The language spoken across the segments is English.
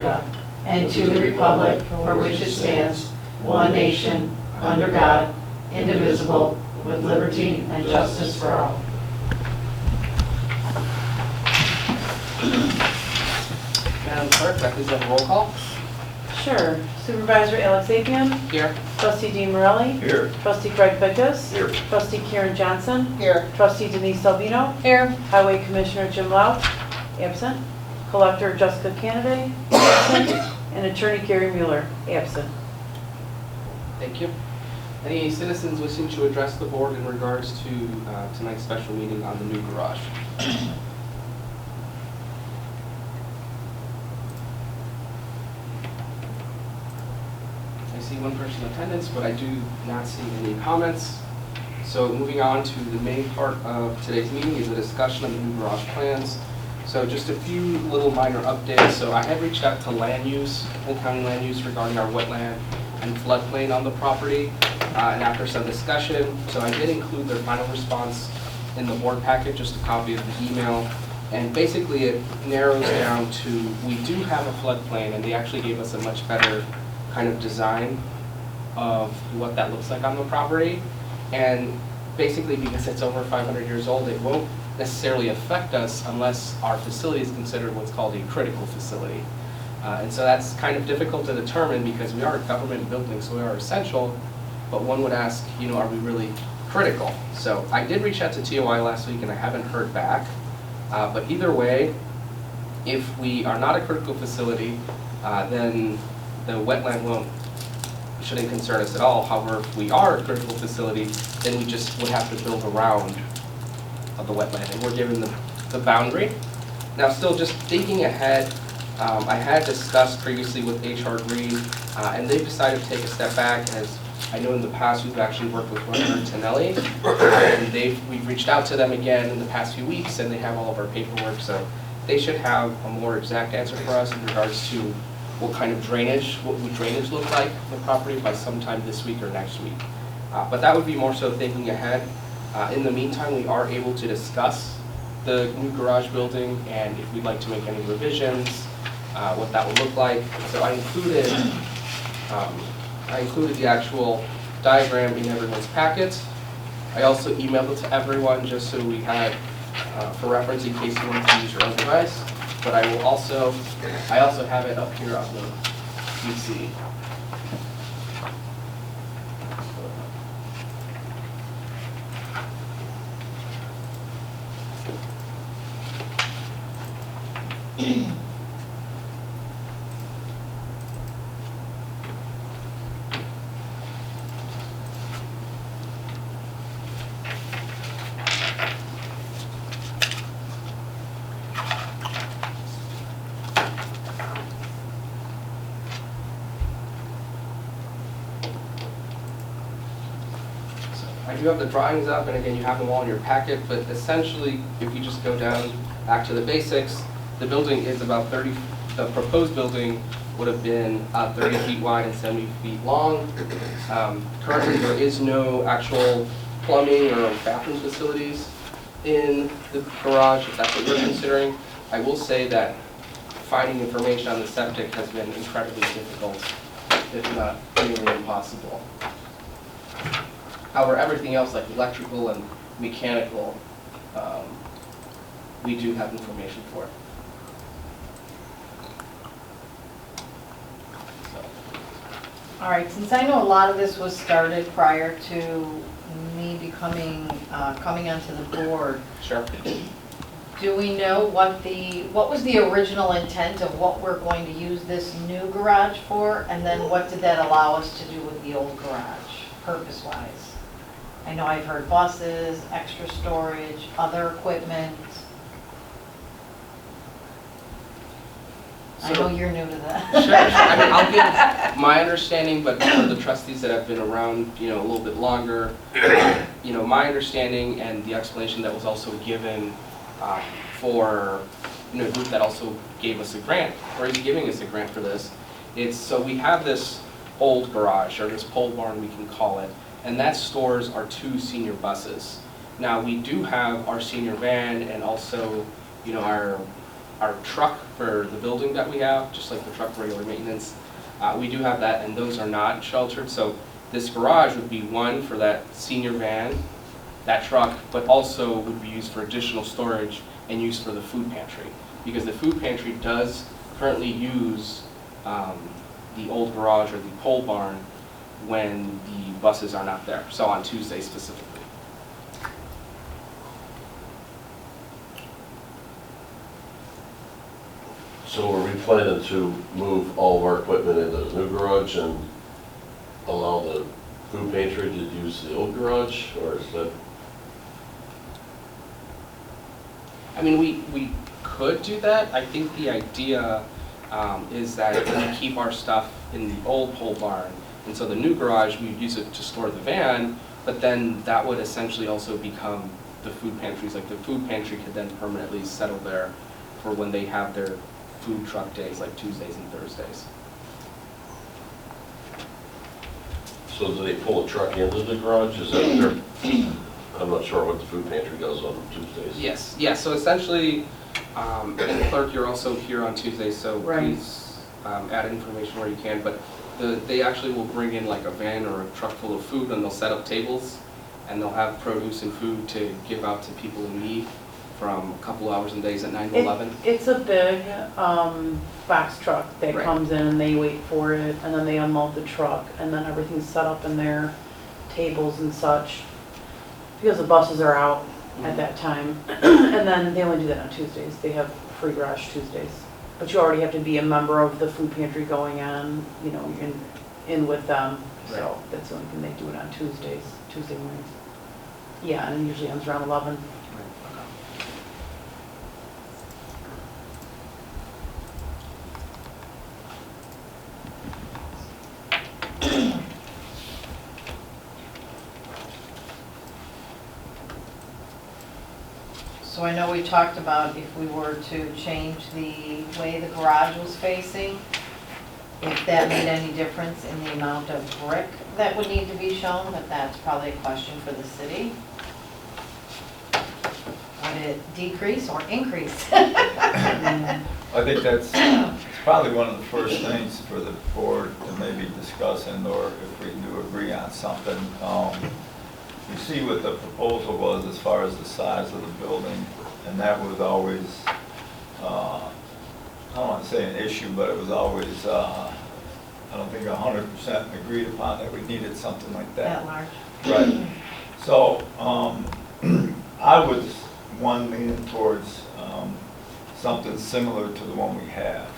and to the republic for which it stands, one nation, under God, indivisible, with liberty and justice for all. Madam Clerk, that is a roll call. Sure. Supervisor Alex Apian. Here. Trustee Dean Morelli. Here. Trustee Greg Bickes. Here. Trustee Karen Johnson. Here. Trustee Denise Albino. Here. Highway Commissioner Jim Louch. Absent. Collector Jessica Kennedy. Absent. And Attorney Gary Mueller. Absent. Thank you. Any citizens wishing to address the board in regards to tonight's special meeting on the new garage? I see one person in attendance, but I do not see any comments. So moving on to the main part of today's meeting is a discussion of the new garage plans. So just a few little minor updates. So I had reached out to land use, Old County Land Use, regarding our wetland and floodplain on the property. And after some discussion, so I did include their final response in the board packet, just a copy of the email. And basically it narrows down to, we do have a floodplain, and they actually gave us a much better kind of design of what that looks like on the property. And basically because it's over 500 years old, it won't necessarily affect us unless our facility is considered what's called a critical facility. And so that's kind of difficult to determine because we are a government building, so we are essential, but one would ask, you know, are we really critical? So I did reach out to TOI last week and I haven't heard back, but either way, if we are not a critical facility, then the wetland shouldn't concern us at all. However, if we are a critical facility, then we just would have to build around of the wetland, and we're given the boundary. Now, still just thinking ahead, I had discussed previously with HR Green, and they've decided to take a step back. As I know in the past, we've actually worked with Rutherford Tonelli, and we've reached out to them again in the past few weeks, and they have all of our paperwork, so they should have a more exact answer for us in regards to what kind of drainage, what would drainage look like on the property by sometime this week or next week. But that would be more so thinking ahead. In the meantime, we are able to discuss the new garage building and if we'd like to make any revisions, what that would look like. So I included the actual diagram in everyone's packet. I also emailed it to everyone just so we had for reference in case you want to use your own device. But I also have it up here on the PC. I do have the drawings up, and again, you have them all in your packet, but essentially, if you just go down back to the basics, the building is about the proposed building would have been 30 feet wide and 70 feet long. Currently, there is no actual plumbing or bathroom facilities in the garage, if that's what you're considering. I will say that finding information on the septic has been incredibly difficult, if not nearly impossible. However, everything else like electrical and mechanical, we do have information for. So. All right, since I know a lot of this was started prior to me coming onto the board, Sure. do we know what was the original intent of what we're going to use this new garage for? And then what did that allow us to do with the old garage, purpose-wise? I know I've heard buses, extra storage, other equipment. I know you're new to that. Sure. I mean, I'll give my understanding, but for the trustees that have been around, you know, a little bit longer, you know, my understanding and the explanation that was also given for, you know, a group that also gave us a grant, or is giving us a grant for this. It's so we have this old garage, or this pole barn, we can call it, and that stores our 2 senior buses. Now we do have our senior van and also, you know, our truck for the building that we have, just like the truck for regular maintenance. We do have that, and those are not sheltered, so this garage would be one for that senior van, that truck, but also would be used for additional storage and used for the food pantry. Because the food pantry does currently use the old garage or the pole barn when the buses are not there, so on Tuesdays specifically. So are we planning to move all of our equipment into the new garage and allow the food pantry to use the old garage, or is that? I mean, we could do that. I think the idea is that we keep our stuff in the old pole barn, and so the new garage, we use it to store the van, but then that would essentially also become the food pantries. Like the food pantry could then permanently settle there for when they have their food truck days, like Tuesdays and Thursdays. So do they pull a truck into the garage? Is that their, I'm not sure what the food pantry does on Tuesdays. Yes, yes, so essentially, and clerk, you're also here on Tuesdays, so Right. please add information where you can, but they actually will bring in like a van or a truck full of food, and they'll set up tables, and they'll have produce and food to give out to people in need from a couple hours and days at 9 to 11. It's a big box truck that Right. comes in and they wait for it, and then they unload the truck, and then everything's set up in their tables and such, because the buses are out at that time. And then they only do that on Tuesdays. They have free garage Tuesdays. But you already have to be a member of the food pantry going on, you know, in with them. So Right. that's the only thing they do it on Tuesdays, Tuesday mornings. Yeah, and it usually ends around 11. So I know we talked about if we were to change the way the garage was facing, if that made any difference in the amount of brick that would need to be shown, but that's probably a question for the city. Would it decrease or increase? I think that's it's probably one of the first things for the board to maybe discuss, and or if we do agree on something. You see what the proposal was as far as the size of the building, and that was always, I don't want to say an issue, but it was always, I don't think 100% agreed upon that we needed something like that. That large. Right. So I was one leaning towards something similar to the one we have,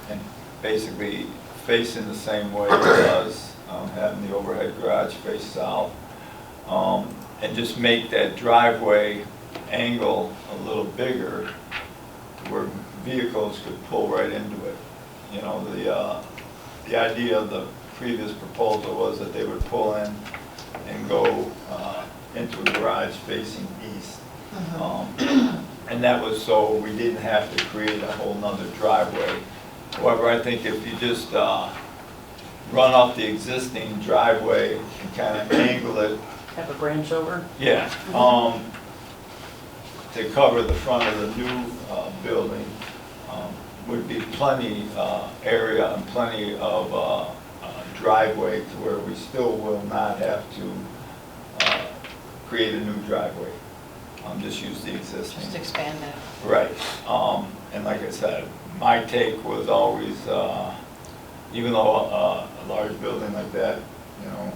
and basically facing the same way it does, having the overhead garage face south, and just make that driveway angle a little bigger where vehicles could pull right into it. You know, the idea of the previous proposal was that they would pull in and go into a garage facing east. And that was so we didn't have to create a whole nother driveway. However, I think if you just run off the existing driveway and kind of angle it, Have a branch over. yeah, to cover the front of the new building, would be plenty area and plenty of driveway to where we still will not have to create a new driveway. Just use the existing. Just expand that. Right. And like I said, my take was always, even though a large building like that, you know,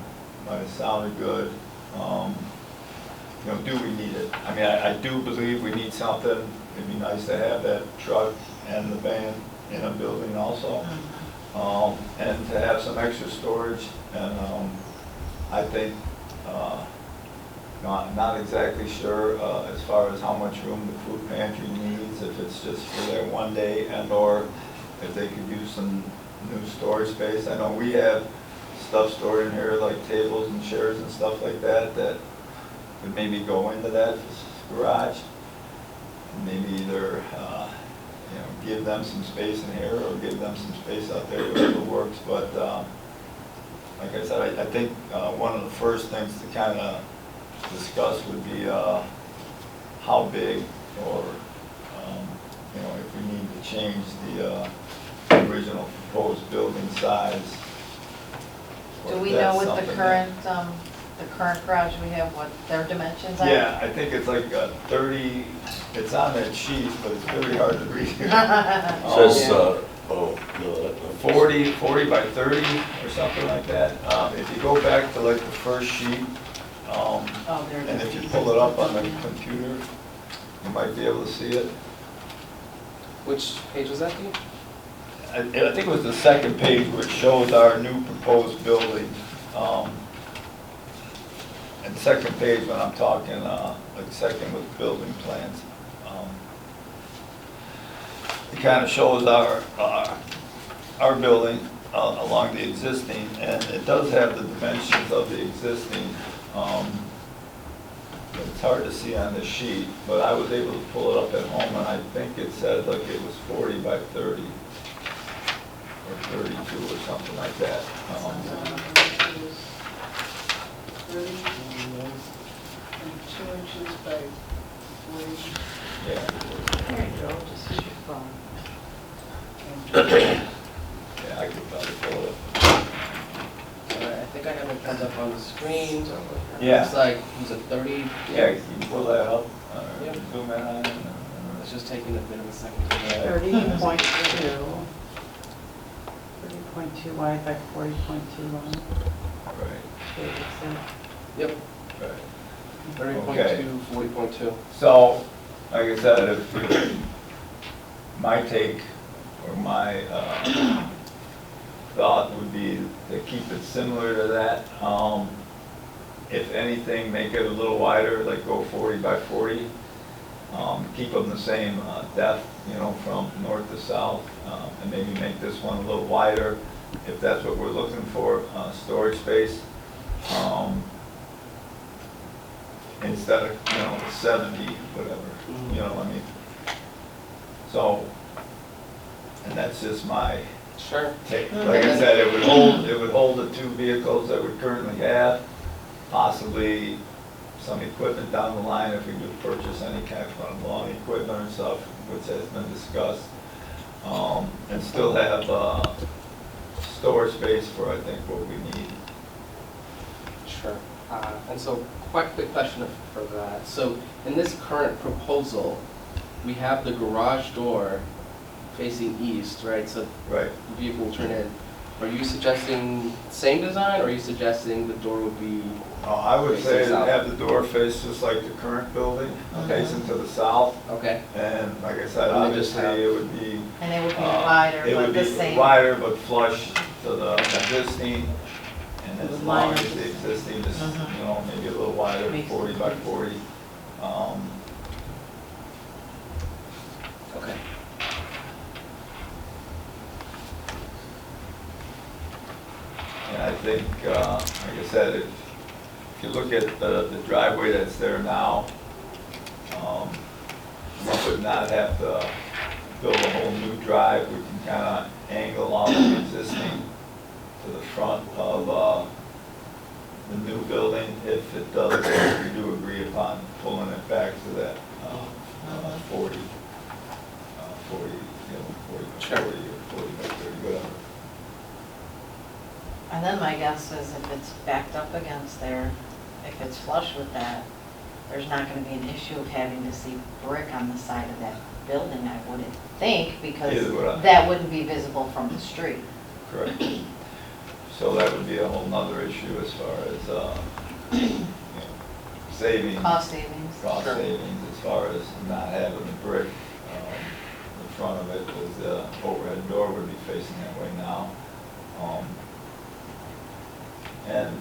might have sounded good, you know, do we need it? I mean, I do believe we need something. It'd be nice to have that truck and the van in a building also. And to have some extra storage. And I think, not exactly sure as far as how much room the food pantry needs, if it's just for their one day, and or if they could use some new storage space. I know we have stuff stored in here like tables and chairs and stuff like that that would maybe go into that garage. Maybe either you know, give them some space in here or give them some space out there, whatever works. But like I said, I think one of the first things to kind of discuss would be how big or you know, if we need to change the original proposed building size. or Do if we that's know what something the that- current garage we have, what their dimensions are? Yeah, I think it's like 30, it's on that sheet, but it's very hard to read. Says, oh, no, that. 40 by 30 or something like that. If you go back to like the first sheet, Oh, there it and is. if you pull it up on the computer, you might be able to see it. Which page was that, Dean? I think it was the second page which shows our new proposed building. And second page when I'm talking, like second with building plans. It kind of shows our building along the existing, and it does have the dimensions of the existing. It's hard to see on the sheet, but I was able to pull it up at home, and I think it said like it was 40 by 30 or 32 or something like that. And 2 inches by 40. Yeah, There you go, just use your phone. yeah, I could probably pull it up. I think I have it pulled up on the screen. Yeah. It's like, was it 30? Yeah, you can pull that up, Yep. zoom in on it. It's just taking a bit of a second. to Yeah. 30.2. 30.2 wide by 40.2 long. Right, Okay, that's it. Yep, right. 30.2, 40.2. So, like I said, if my take or my thought would be to keep it similar to that. If anything, make it a little wider, like go 40 by 40. Keep them the same depth, you know, from north to south, and maybe make this one a little wider if that's what we're looking for, storage space. Instead of, you know, 70, whatever, you know what I mean? So, and that's just my Sure. take. Like I said, it would hold the 2 vehicles that we currently have, possibly some equipment down the line if we do purchase any kind of lawn equipment or stuff, which has been discussed. And still have storage space for, I think, what we need. Sure. And so, quite a quick question for that. So, in this current proposal, we have the garage door facing east, right? So Right. the vehicle will turn in. Are you suggesting same design, or are you suggesting the door would be? I would say Facing south. have the door face just like the current building, Okay. facing to the south. Okay. And like I said, And they just obviously, have- it would be. And it would be wider, It but would the be same. wider but flush to the existing, and It as would long line as up. the existing is, Mhm. you know, maybe a little wider, Makes 40 by 40. Okay. And I think, like I said, if you look at the driveway that's there now, we would not have to build a whole new drive. We can kind of angle off the existing to the front of the new building if it does, if we do agree upon pulling it back to that 40, 40, you know, 40 by Sure. 40 or 40 by 30, whatever. And then my guess is if it's backed up against there, if it's flush with that, there's not gonna be an issue of having to see brick on the side of that building, I wouldn't think, because Neither would I. that wouldn't be visible from the street. Correct. So that would be a whole nother issue as far as, you know, saving, Cost savings. cost Sure. savings, as far as not having the brick in front of it, because the overhead door would be facing that way now. And,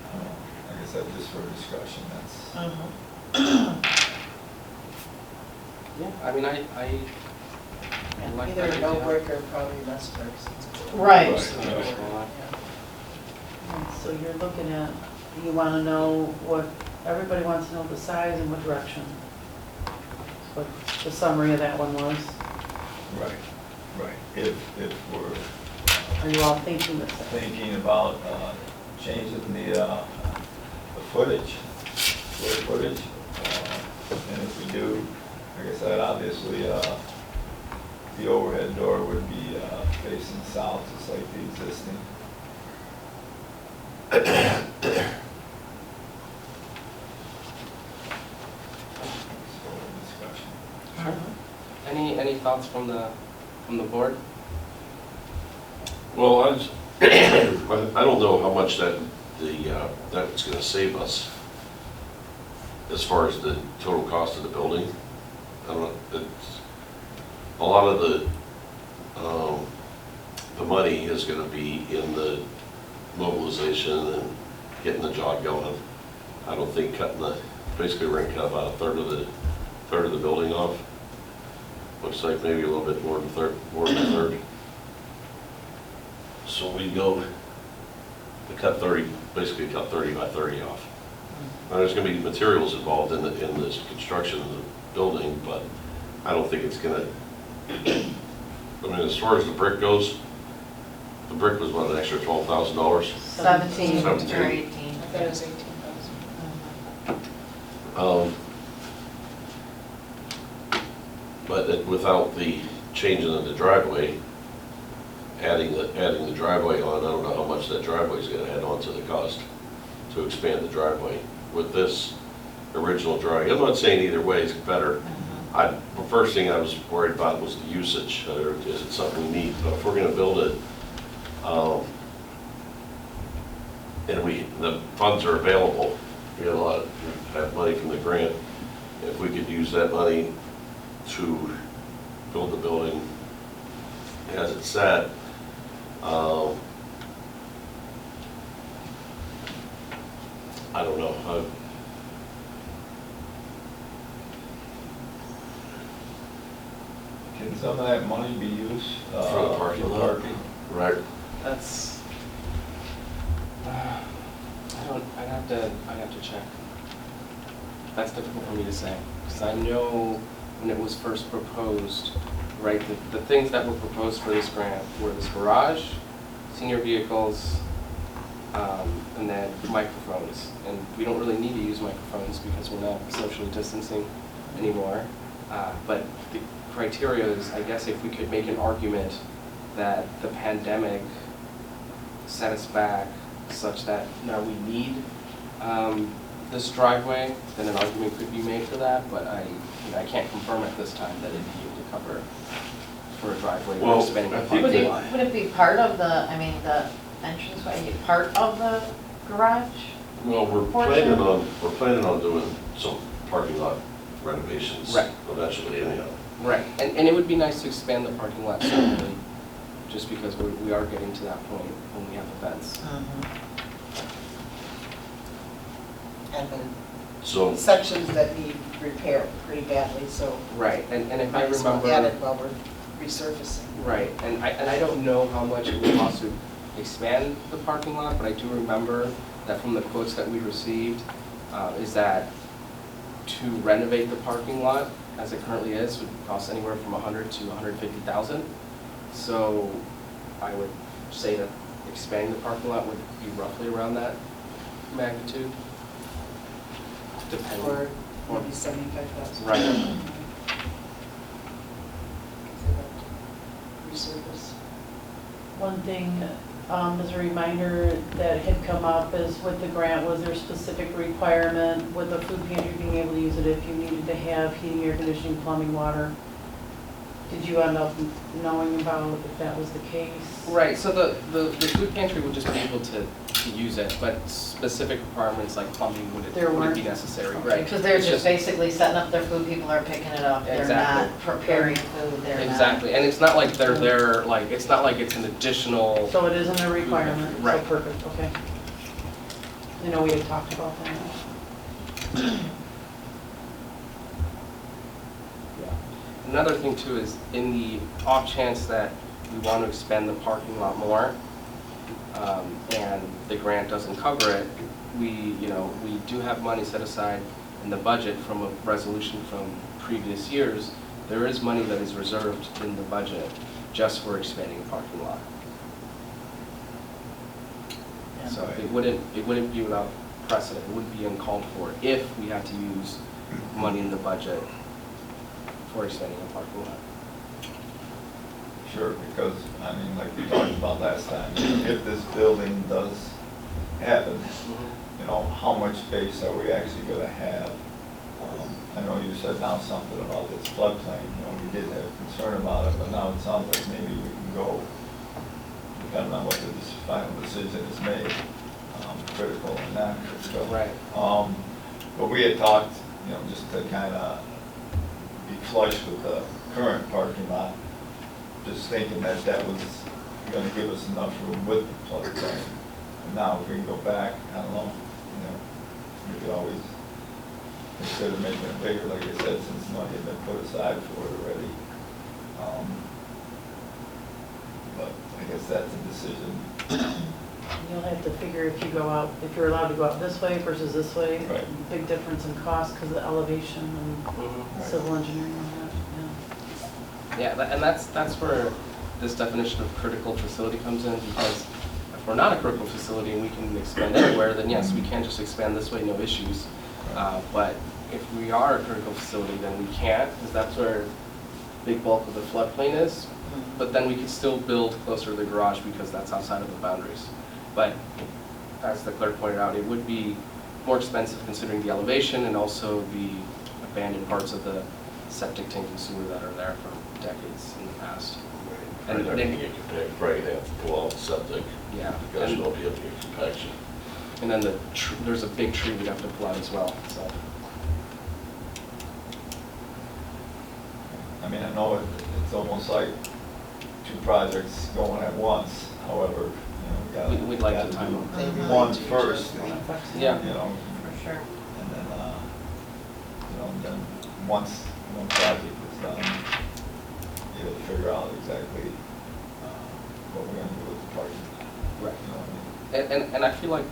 I don't know, like I said, just for discussion, that's, Yeah, I mean, I like Either that no idea. brick or probably less bricks. Right. So you're looking at, you want to know what, everybody wants to know the size and what direction. What the summary of that one was. right, right. If we're Are you all thinking the same? thinking about changing the footage, square footage. And if we do, like I said, obviously, the overhead door would be facing south, just like the existing. Sure. Any thoughts from the board? Well, I don't know how much that's gonna save us as far as the total cost of the building. I don't know, a lot of the money is gonna be in the mobilization and getting the job going. I don't think basically we're gonna cut about a third of the building off. Looks like maybe a little bit more than a third. So we basically cut 30 by 30 off. Now, there's gonna be materials involved in this construction of the building, but I don't think it's gonna, I mean, as far as the brick goes, the brick was what, an extra $12,000? 17 or 17. 18. I thought it was 18,000. But without the changing of the driveway, adding the driveway on, I don't know how much that driveway is gonna add on to the cost to expand the driveway. With this original drawing, I'm not saying either way is better. The first thing I was worried about was the usage, or is it something we need? But if we're gonna build it, and the funds are available, we have money from the grant, if we could use that money to build the building as it's set, I don't know. Can some of that money be used For the parking lot? Right. That's, I'd have to check. That's difficult for me to say, because I know when it was first proposed, right, the things that were proposed for this grant were this garage, senior vehicles, and then microphones. And we don't really need to use microphones because we're not socially distancing anymore. But the criteria is, I guess, if we could make an argument that the pandemic set us back such that now we need this driveway, then an argument could be made for that, but I can't confirm at this time that it'd be able to cover for a driveway Well, or spending a I think parking Would lot. it be part of the entranceway, part of the garage? Well, we're planning on doing some parking lot renovations Right. eventually anyhow. Right, and it would be nice to expand the parking lot certainly, just because we are getting to that point when we have events. And then So, sections that need repair pretty badly, so. Right, and if I might as well remember. add it while we're resurfacing. Right, and I don't know how much it would cost to expand the parking lot, but I do remember that from the quotes that we received, is that to renovate the parking lot as it currently is would cost anywhere from $100,000 to $150,000. So I would say that expanding the parking lot would be roughly around that magnitude, depending. Or maybe 75,000. Right. Resurface. One thing, as a reminder that had come up is with the grant, was there a specific requirement with the food pantry being able to use it if you needed to have heating, air conditioning, plumbing, water? Did you end up knowing about if that was the case? Right, so the food pantry would just be able to use it, but specific requirements like plumbing wouldn't be weren't? necessary, Okay. right? Because they're It's just basically setting up their food, people are picking it up, they're Exactly. not preparing food, they're not. Exactly, and it's not like they're like, it's not like it's an additional, So it isn't a requirement? Right. So perfect, okay. I know we had talked about that. Another thing too is in the off chance that we want to expand the parking lot more, and the grant doesn't cover it, we do have money set aside in the budget from a resolution from previous years. There is money that is reserved in the budget just for expanding the parking lot. So it wouldn't be without precedent, it wouldn't be uncalled for if we had to use money in the budget before expanding a parking lot. Sure, because, I mean, like we talked about last time, if this building does happen, you know, how much space are we actually gonna have? I know you said now something about this floodplain, you know, we did have concern about it, but now it sounds like maybe we can go, depending on what the final decision is made, critical and non-critical. Right. But we had talked, you know, just to kind of be flush with the current parking lot, just thinking that that was gonna give us enough room with the floodplain. And now if we can go back, I don't know, you know, we could always consider making it bigger, like I said, since money had been put aside for it already. But I guess that's a decision. You'll have to figure if you go out, if you're allowed to go out this way versus this way. Right. Big difference in cost because of the elevation and Mhm. civil engineering on that, Yeah, and that's where this definition of critical facility comes in, because if we're not a critical facility and we can expand anywhere, then yes, we can just expand this way, no issues. But if we are a critical facility, then we can't, because that's where big bulk of the floodplain is. But then we could still build closer to the garage because that's outside of the boundaries. But as the clerk pointed out, it would be more expensive considering the elevation and also the abandoned parts of the septic tank and sewer that are there for decades in the past. And And then then- you could probably have to pull out septic, Yeah. because And- you won't be able to get compaction. And then there's a big tree we'd have to pull out as well, so. I mean, I know it's almost like two projects going at once, however, you know, We'd like to gotta time do them. They relate one to each first, other. Yeah. you know, for sure. and then, you know, then once one project is done, you have to figure out exactly what we're gonna do with the parking lot. Right. You know what I mean? And I feel like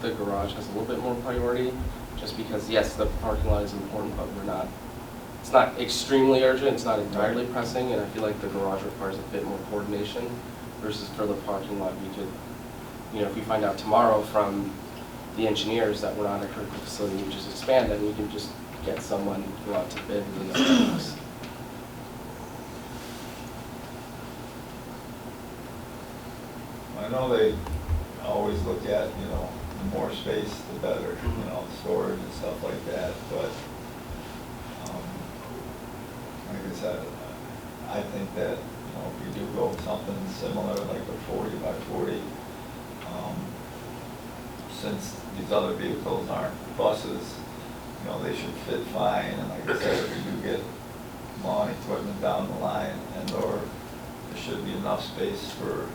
the garage has a little bit more priority, just because, yes, the parking lot is important, but it's not extremely urgent, it's not entirely pressing, and I feel like the garage requires a bit more coordination versus for the parking lot, we could, you know, if we find out tomorrow from the engineers that we're not a critical facility, we just expand, then we can just get someone to go out to bid within the next weeks. I know they always look at, you know, the more space, the better, you know, storage and stuff like that, but, like I said, I think that, you know, if we do go with something similar, like a 40 by 40, since these other vehicles aren't buses, you know, they should fit fine, and like I said, if we do get lawn equipment down the line, and/or there should be enough space for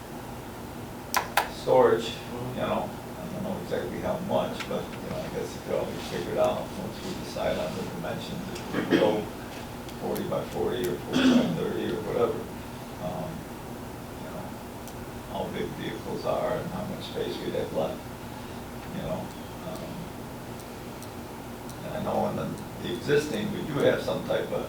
storage, you know, I don't know exactly how much, but, you know, I guess it could all be figured out once we decide on the dimensions, if we go 40 by 40 or 40 by 30 or whatever. You know, how big vehicles are and how much space we'd have left, you know. And I know in the existing, we do have some type of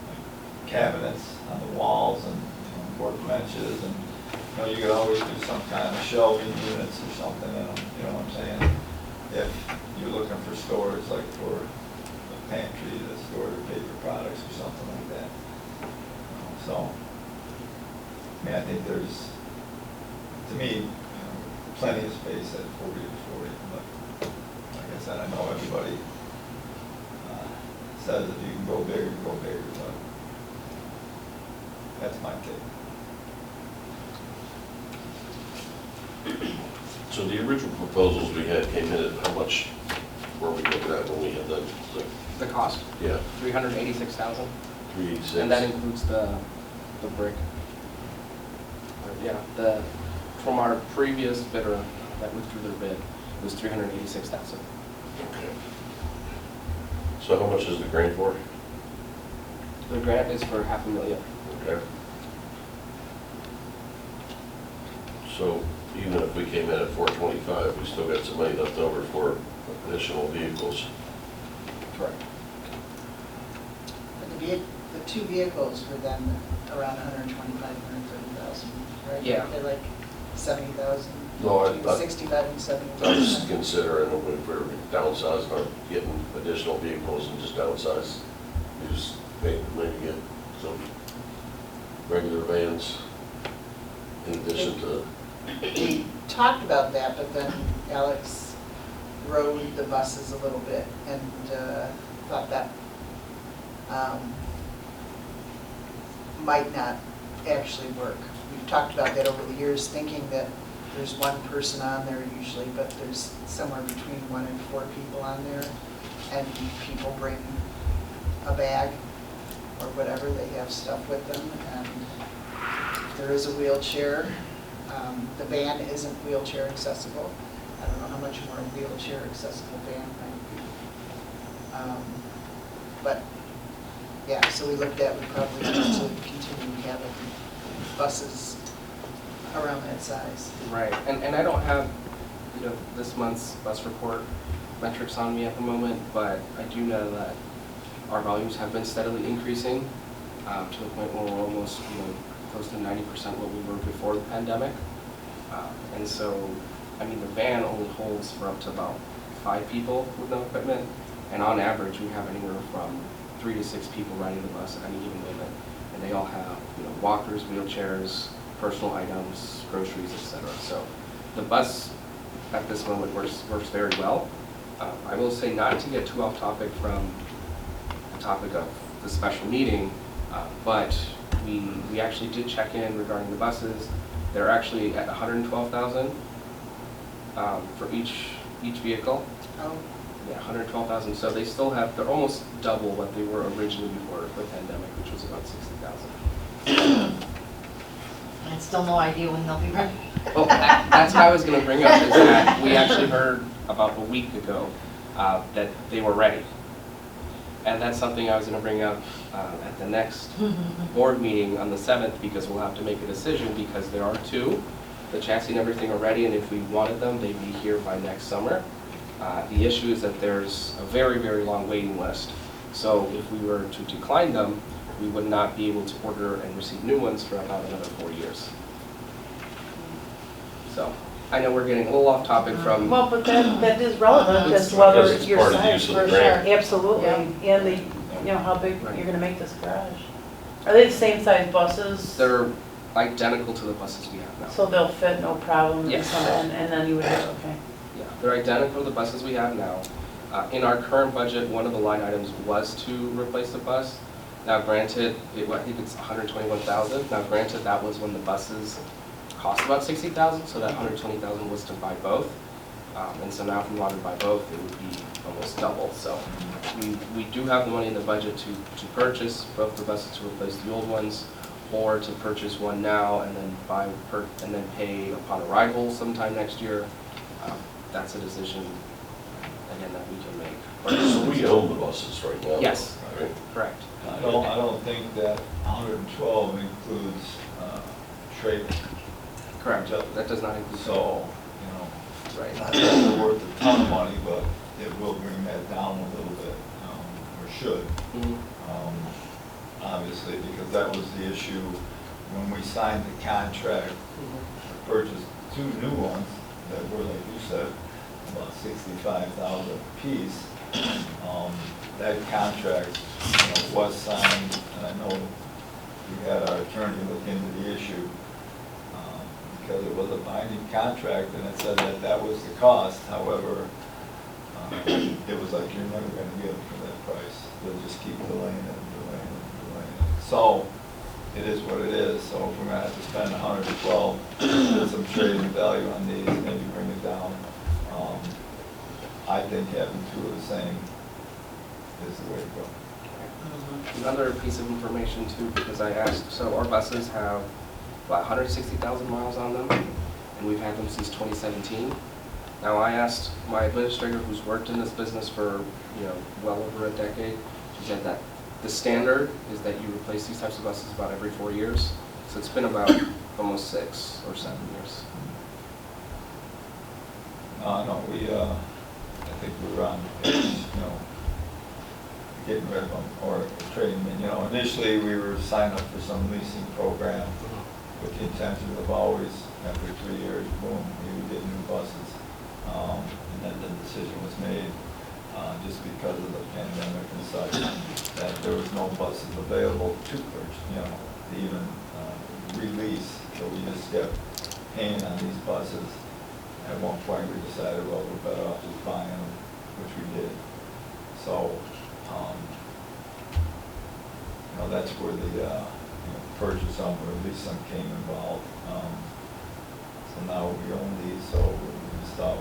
like cabinets on the walls and, you know, workbenches, and, you know, you could always do some kind of shelving units or something in them, you know what I'm saying? If you're looking for storage, like for a pantry to store the paper products or something like that. So, I mean, I think there's, to me, you know, plenty of space at 40 to 40, but like I said, I know everybody says if you can go bigger, go bigger, but that's my take. So the original proposals we had came in at how much were we looking at when we had the The cost, yeah, 386,000, 386? and that includes the brick. Yeah, from our previous bidder that withdrew their bid, it was 386,000. Okay. So how much is the grant for? The grant is for $500,000. Okay. So even if we came in at 425, we still got some money left over for additional vehicles. Correct. But the two vehicles were then around 125, 130,000, right? Yeah. They're like, 70,000? No, I- Between 65 and 70? I was just considering if we're downsizing or getting additional vehicles and just downsize. You just maybe get some regular vans in addition to, We talked about that, but then Alex rode the buses a little bit and thought that might not actually work. We've talked about that over the years, thinking that there's one person on there usually, but there's somewhere between 1 and 4 people on there, and people bring a bag or whatever, they have stuff with them, and there is a wheelchair. The van isn't wheelchair accessible. I don't know how much more a wheelchair accessible van might be. But, yeah, so we looked at, we probably need to continue having buses around that size. Right, and I don't have, this month's bus report metrics on me at the moment, but I do know that our volumes have been steadily increasing to the point where we're almost, close to 90% what we were before the pandemic. And so, I mean, the van only holds for up to about 5 people with no equipment, and on average, we have anywhere from 3 to 6 people riding the bus at any given moment, and they all have, walkers, wheelchairs, personal items, groceries, etc. So the bus at this moment works very well. I will say, not to get too off topic from the topic of the special meeting, but we actually did check in regarding the buses. They're actually at 112,000 for each vehicle. Oh, Yeah, 112,000. So they still have, they're almost double what they were originally before the pandemic, which was about 60,000. I still no idea when they'll be ready. Well, that's what I was going to bring up, is that we actually heard about a week ago that they were ready. And that's something I was going to bring up at the next board meeting on the 7th, because we'll have to make a decision, because there are 2. The chassis and everything are ready, and if we wanted them, they'd be here by next summer. The issue is that there's a very, very long waiting list. So if we were to decline them, we would not be able to order and receive new ones for about another 4 years. So I know we're getting a little off topic from. Well, but that is relevant It's as to whether because it's your part of the size, use of the for grant. sure, absolutely, Yeah. and how big Right. you're gonna make this garage. Are they the same size buses? They're identical to the buses we have now. So they'll fit, no problem? Yes. And then you would have, okay. Yeah, they're identical to the buses we have now. In our current budget, one of the line items was to replace the bus. Now granted, I think it's 121,000. Now granted, that was when the buses cost about 60,000, so that 120,000 was to buy both. And so now if we wanted to buy both, it would be almost double. So we do have the money in the budget to purchase both the buses to replace the old ones, or to purchase one now and then pay upon arrival sometime next year. That's a decision, again, that we can make. so we own the buses right now? Yes. Right? Correct. I don't think that 112 includes trade. Correct. That does not include. So, Right. not that they're worth a ton of money, but it will bring that down a little bit, or should. Mhm. Obviously, because that was the issue when we signed the contract to purchase 2 new ones that were, like you said, about 65,000 apiece. That contract, was signed, and I know we had our attorney look into the issue, because it was a binding contract, and it said that that was the cost. However, it was like, you're never gonna get it for that price. They'll just keep delaying it and delaying it and delaying it. So, it is what it is. So if we're gonna have to spend 112, get some trading value on these, maybe bring it down. I think having 2 of the same is the way to go. Another piece of information too, because I asked, so our buses have about 160,000 miles on them, and we've had them since 2017. Now I asked my administrator, who's worked in this business for well over a decade, she said that the standard is that you replace these types of buses about every 4 years. So it's been about almost 6 or 7 years. No, I think we were on, getting rid of them or trading them. Initially we were signing up for some leasing program with the intention of always every 3 years, boom, we would get new buses. And then the decision was made, just because of the pandemic and such, that there was no buses available to purchase, to even release. So we just kept paying on these buses. At one point, we decided, well, we're better off just buying them, which we did. So, that's where the purchase of them, or at least some came involved. So now we own these, so we just thought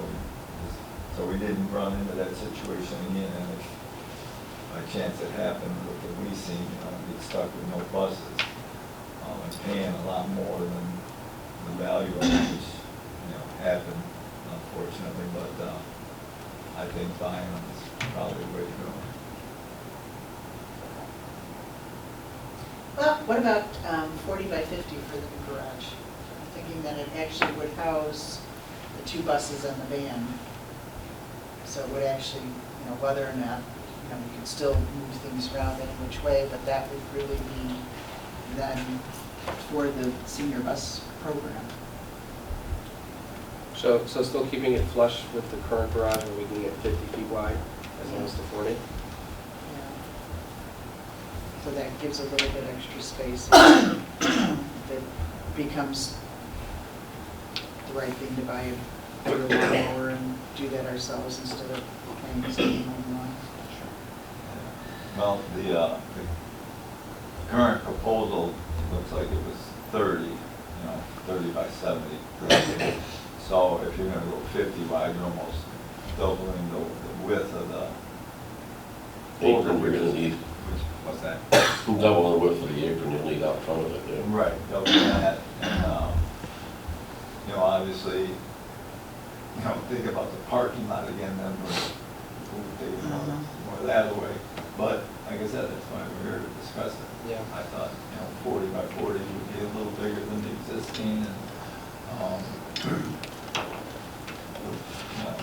so we didn't run into that situation again. And if by chance it happened with the leasing, get stuck with no buses, and paying a lot more than the value of it, which, happened, unfortunately, but I think buying them is probably the way to go. Well, what about 40 by 50 for the new garage? I'm thinking that it actually would house the 2 buses and the van. So it would actually, whether or not, we could still move things around any which way, but that would really be then for the senior bus program. So still keeping it flush with the current garage and making it 50 feet wide as opposed to 40? Yeah. So that gives a little bit extra space. That becomes the right thing to buy a bigger lawnmower and do that ourselves instead of paying something online. Well, the current proposal looks like it was 30, 30 by 70. So if you're gonna go 50 wide, you're almost doubling the width of the Apron you're gonna need. What's that? Double the width of the apron you'll need out front of it, yeah. Right, double that, and, obviously, think about the parking lot again, then we'll take more of that away. But, like I said, that's why we're here to discuss it. Yeah. I thought, 40 by 40 would be a little bigger than the existing, and,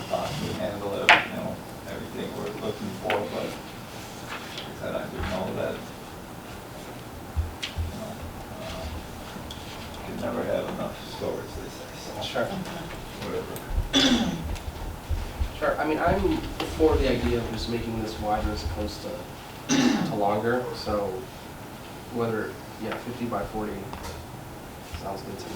thought we handle it, everything we're looking for, but like I said, I do know that, you can never have enough storage, they say, so. Sure. Whatever. Sure. I mean, I'm for the idea of just making this wider as opposed to longer. So whether, 50 by 40 sounds good to me.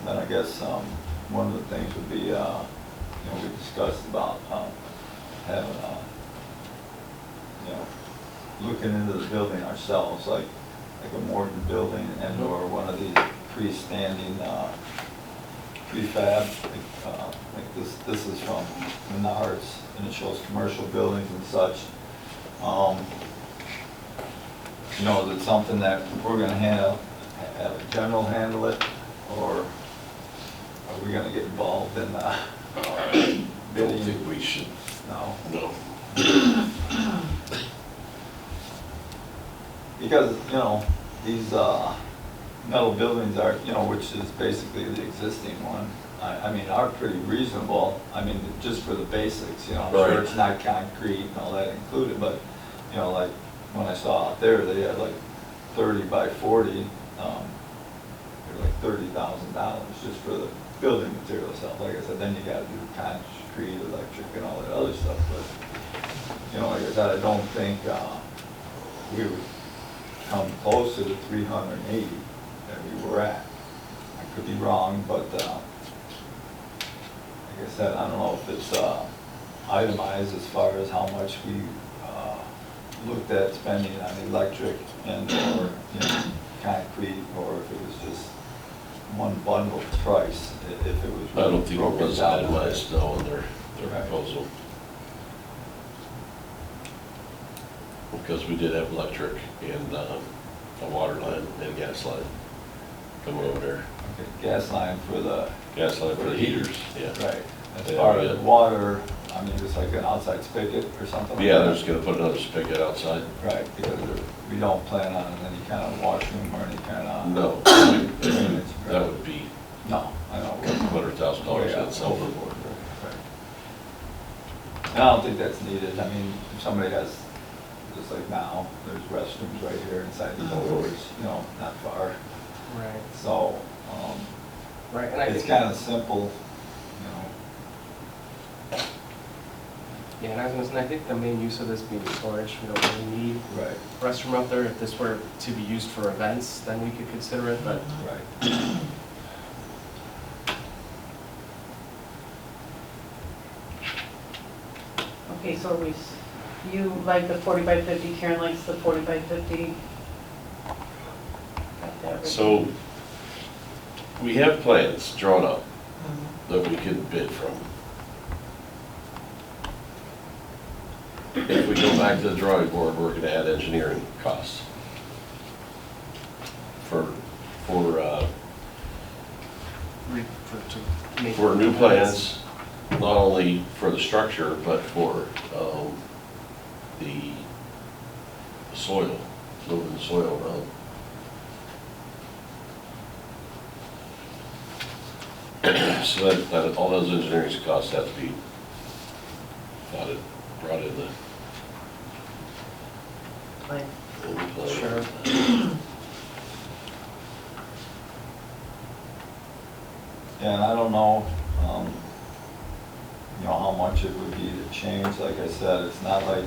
Then I guess one of the things would be, we discussed about having, looking into the building ourselves, like a Morton building and or one of these freestanding prefab. Like this is from Menards, and it shows commercial buildings and such. Is it something that we're going to have a general handle it, or are we gonna get involved in I don't bidding? think we should, No, no. because, these metal buildings are, which is basically the existing one, I mean, are pretty reasonable. I mean, just for the basics, I'm sure Right. it's not concrete and all that included, but, like, when I saw out there, they had like 30 by 40, they're like $30,000 just for the building material stuff. Like I said, then you gotta do concrete, electric, and all that other stuff, but, like I said, I don't think, we would come close to the 380 that we were at. I could be wrong, but, like I said, I don't know if it's, itemized as far as how much we, looked at spending on electric and or, concrete, or if it was just one bundle price, if it was. I don't think it broken was down. itemized now in their Right. proposal. Because we did have electric and a water line and gas line coming over there. Okay, gas line for the. Gas line for the heaters, yeah. Right, as Yeah, far as yeah. water, I mean, just like an outside spigot or something like Yeah, that? they're just gonna put another spigot outside. Right, because we don't plan on any kind of washroom or any kind of. No, drainage. that would be No, I know. $100,000 Yeah, itself. overboard, right. And I don't think that's needed. I mean, if somebody has, just like now, there's restrooms right here inside the doors, you know, not far. Right. So, Right, and I it's think, kind of simple, you know. yeah, and I was gonna say, I think the main use of this being storage, we don't really need Right, a restroom out there. If this were to be used for events, then we could consider it, but right. Okay, so you like the 40 by 50, Karen likes the 40 by 50. Got that written. So, we have plans drawn up that we could bid from. If we go back to the drawing board, we're gonna add engineering costs for to make. For new plans, not only for the structure, but for the soil, moving the soil around. So that all those engineering costs have to be brought in the Like, plan. Sure. Yeah, and I don't know, you know, how much it would be to change. Like I said, it's not like,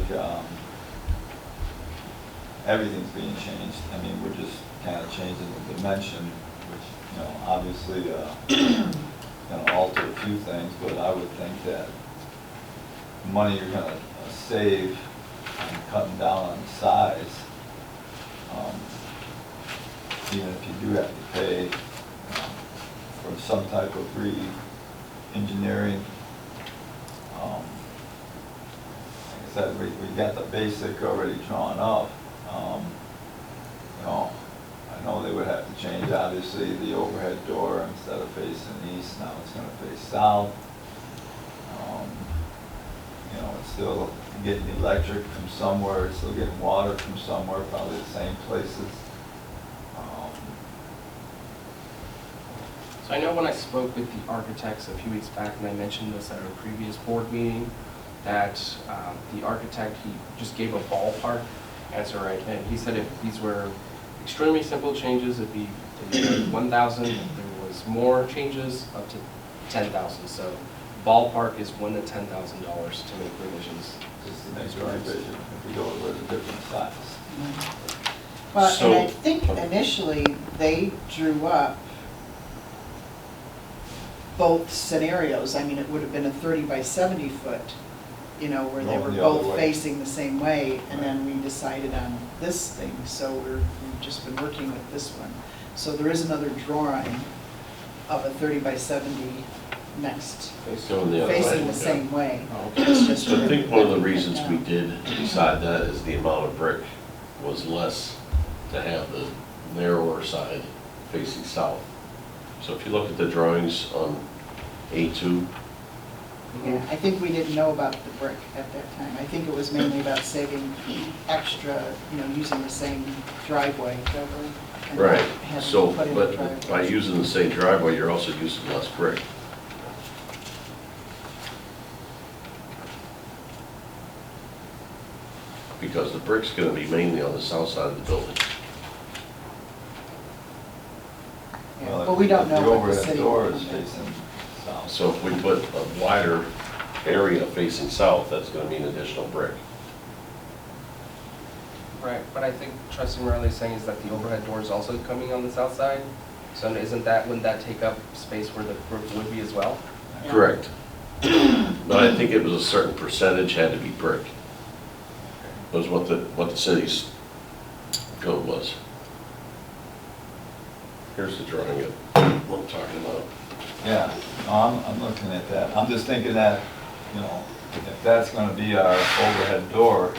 everything's being changed. I mean, we're just kind of changing the dimension, which, you know, obviously, gonna alter a few things, but I would think that money you're gonna save on cutting down on size, even if you do have to pay for some type of re-engineering. Like I said, we got the basic already drawn up. You know, I know they would have to change, obviously, the overhead door. Instead of facing east, now it's gonna face south. You know, it's still getting electric from somewhere, it's still getting water from somewhere, probably the same places. So I know when I spoke with the architects a few weeks back, and I mentioned this at our previous board meeting, that the architect, he just gave a ballpark answer, right? And he said if these were extremely simple changes, it'd be 1,000. If there was more changes, up to 10,000. So ballpark is $1,000 to $10,000 to make revisions. Just the next revision, if we go with a different size. Well, So- and I think initially, they drew up both scenarios. I mean, it would have been a 30 by 70 foot, you know, where they Going were the other both way. facing the same way, and then we decided on this thing, so we've just been working with this one. So there is another drawing of a 30 by 70 next, Going the other way, facing the yeah. same way. Oh, It's just So I think one of the written reasons we down. did decide that is the amount of brick was less to have the narrower side facing south. So if you look at the drawings on A2, Yeah, I think we didn't know about the brick at that time. I think it was mainly about saving extra, you know, using the same driveway, and not right, having to so, put in a but driveway. by using the same driveway, you're also using less brick. Because the brick's gonna be mainly on the south side of the building. Yeah, Well, but we don't if know the what the overhead city. door will is do. facing south. So if we put a wider area facing south, that's gonna mean additional brick. Right, but I think trustee Morelli's saying is that the overhead door is also coming on the south side. So wouldn't that take up space where the brick would be as well? Yeah. Correct. But I think it was a certain percentage had to be brick. Was what the city's code was. Here's the drawing of what I'm talking about. Yeah, no, I'm looking at that. I'm just thinking that, you know, if that's gonna be our overhead door,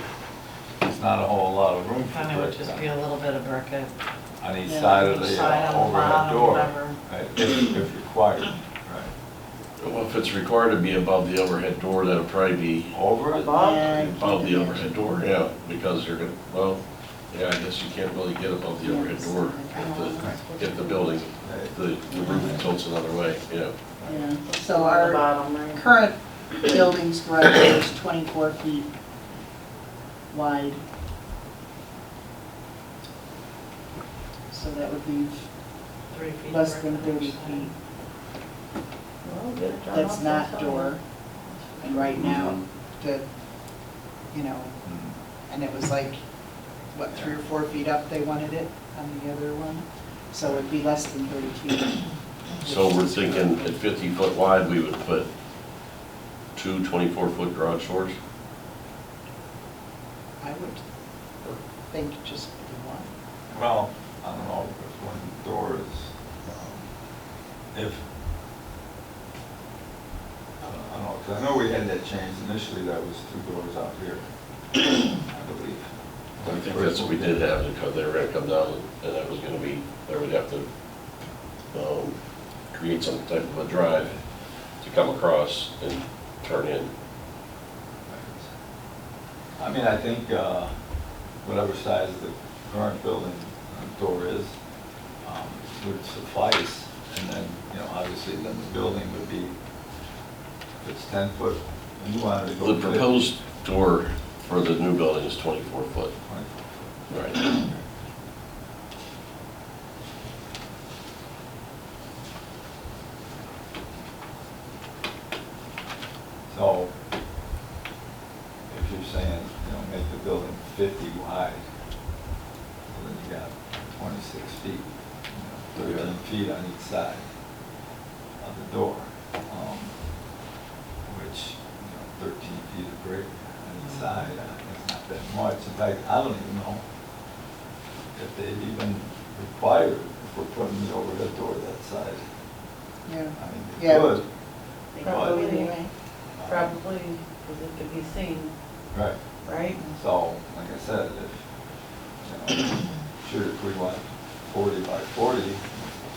there's not a whole lot of room for And it would brick just be a little bit of brick on each yeah, side of each the side on the overhead bottom, door. whatever. Right, if required, right. Well, if it's required to be above the overhead door, that'll probably be Over it? Yeah, above the you can overhead door, yeah, because you're gonna, well, yeah, I guess you can't really get above the overhead door if the building, the roof tilts another way, yeah. Yeah, so On the our bottom, right? current building's garage is 24 feet wide. So that would leave 3 feet. less than 30 feet. Well, get it drawn That's up not somehow. door. And right now, the, you know, and it was like, what, 3 or 4 feet up they wanted it on the other one? So it'd be less than 30 feet. So we're thinking at 50 foot wide, we would put two 24-foot garage doors? I would think just the one. Well, I don't know, because when the door is, if, I don't know, because I know we had that change, initially that was 2 doors out here, I believe. I think that's what we did have, because they were gonna come down, and that was gonna be, they would have to create some type of a drive to come across and turn in. I mean, I think whatever size the current building door is would suffice. And then, you know, obviously then the building would be, if it's 10 foot, and you wanted to go. The proposed door for the new building is 24 foot. 24 foot. Right. So, if you're saying, you know, make the building 50 wide, well, then you got 26 feet, you know, 13 feet on each side of the door, which, you know, 13 feet of brick on each side, it's not that much. In fact, I don't even know if they'd even require, if we're putting the overhead door that size. Yeah. I mean, they Yeah. could. Probably. Anyway. Probably, because it could be seen, Right. right? So, like I said, if, you know, sure, if we went 40 by 40,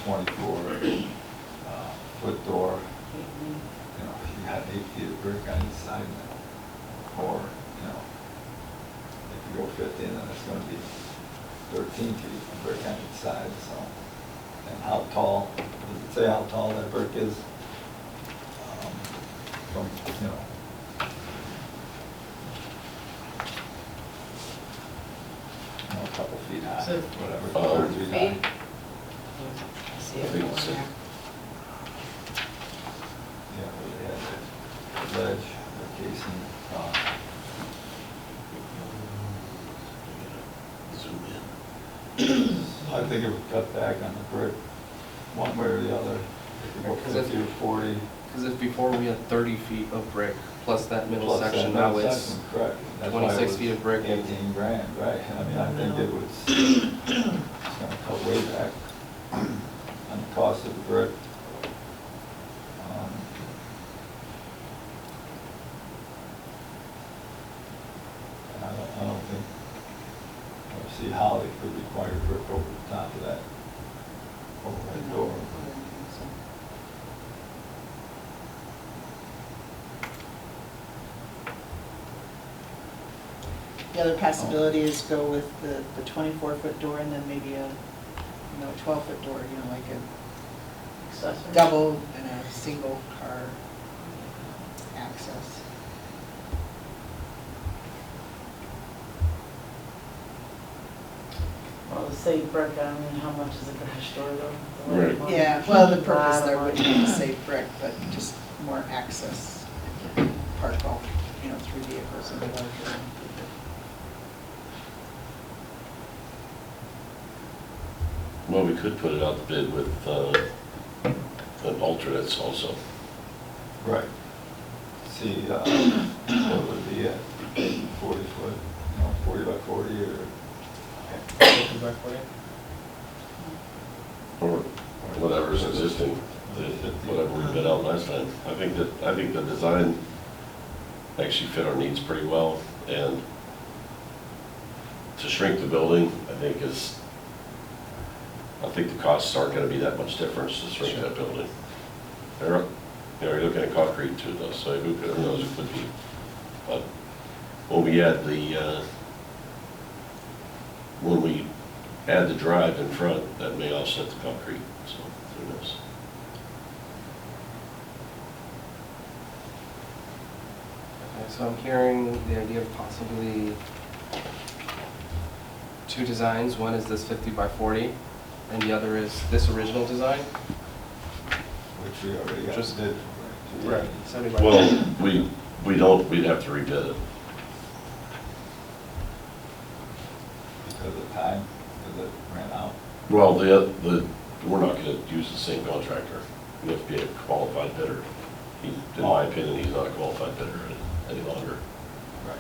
24 foot door, you know, if you had 8 feet of brick on each side now, or, you know, if you go 50, then it's gonna be 13 feet of brick on each side, so. And how tall, does it say how tall that brick is? From, you know, a couple feet high, So, whatever, 30 feet high. Feet? See I it think going it's a- there. Yeah, where they had the ledge, the casing, Zoom in. I think it would cut back on the brick, one way or the other. If you go Because if 50 or 40. Because if before we had 30 feet of brick plus that middle plus that section, middle now it's section, correct. That's why it 26 was feet of brick and- 18 grand, right. I mean, I think it was, it's gonna cut way back on the cost of the brick. And I don't think, I see how they could require brick over the top of that overhead door. The other possibility is go with the 24-foot door and then maybe a, you know, 12-foot door, you know, like a Accessory. double and a single car access. Well, the safe brick, I mean, how much is a garage door though? Right. Yeah, well, the Lot purpose of there money. wouldn't be to save brick, but just more access. Park all, you know, 3 vehicles in the larger one. Well, we could put it out to bid with an alternates also. Right. See, what would be at 40 foot, you know, 40 by 40 or, Or whatever's existing, whatever we bid out last time. I think the design actually fit our needs pretty well, and to shrink the building, I think the costs aren't gonna be that much difference to shrink that building. They're, you know, you're looking at concrete too though, so who knows, it could be. But when we add the drive in front, that may offset the concrete, so who knows? so I'm hearing the idea of possibly two designs. One is this 50 by 40, and the other is this original design. Which we already got Just- bid. Right. 70 by Well, we don't, we'd have to rebid it. Because of time, because it ran out. Well, we're not gonna use the same contractor. We have to be a qualified bidder. In my opinion, he's not a qualified bidder any longer. Right.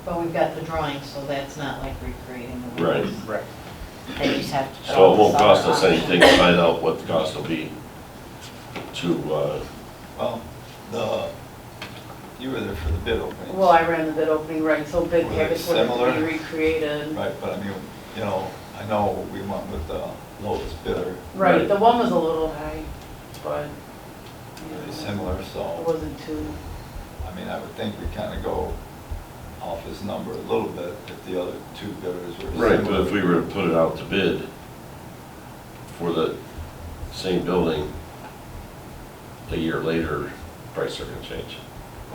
But we've got the drawings, so that's not like recreating the Right. wheels. Right. They just have to. So it won't throw cost this us other anything option. to find out what the cost will be to, Well, you were there for the bid openings. Well, I ran the bid opening, right, so bid Were they packets would have to similar? be recreated. Right, but I mean, you know, I know we went with the lowest bidder, Right, the one was a little high, but, pretty similar, it so, wasn't too, I mean, I would think we kind of go off his number a little bit if the other two bidders were similar. right, but if we were to put it out to bid for the same building, a year later, prices are gonna change.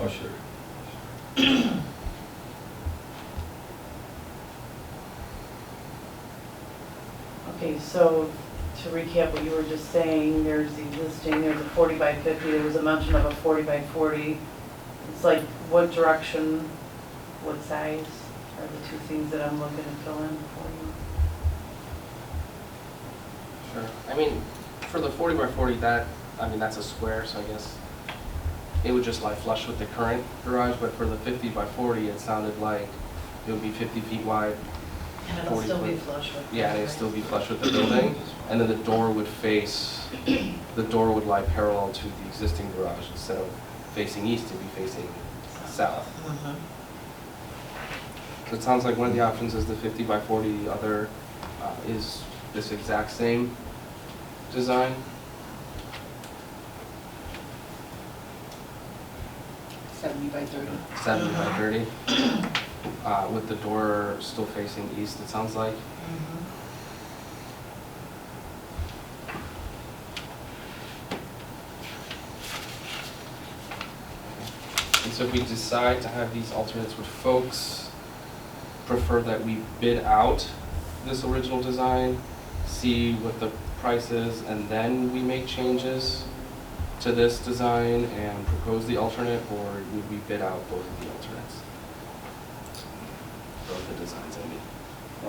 Oh, sure. okay, so to recap what you were just saying, there's the existing, there's a 40 by 50, there was a mention of a 40 by 40. It's like, what direction, what size are the two things that I'm looking to fill in for you? Sure. I mean, for the 40 by 40, that's a square, so I guess it would just lie flush with the current garage, but for the 50 by 40, it sounded like it would be 50 feet wide. And it'll 40 still be foot. flush with. Yeah, and it'd still be flush with the building, and then the door would lie parallel to the existing garage. Instead of facing east, it'd be facing south. Mhm. So it sounds like one of the options is the 50 by 40, the other is this exact same design. 70 by 30. 70 by 30, with the door still facing east, it sounds like. Mhm. And so if we decide to have these alternates, would folks prefer that we bid out this original design, see what the price is, and then we make changes to this design and propose the alternate, or would we bid out both of the alternates? Both the designs, I mean.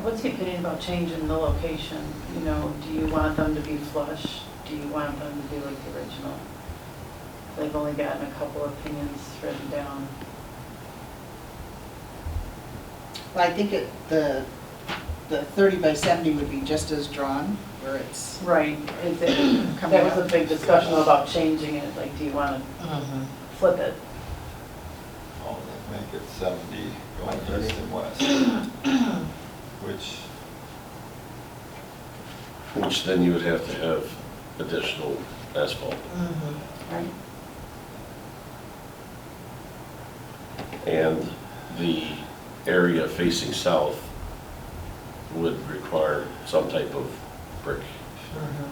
What's your opinion about changing the location? You know, do you want them to be flush? Do you want them to be like the original? They've only gotten a couple opinions written down. Well, I think the 30 by 70 would be just as drawn, where it's, Right, that Coming was a up. big discussion about changing it, like, do you want to Mhm. flip it? Oh, make it 70 going east and west, Which then you would have to have additional asphalt. Mhm. Right. And the area facing south would require some type of brick. Mhm.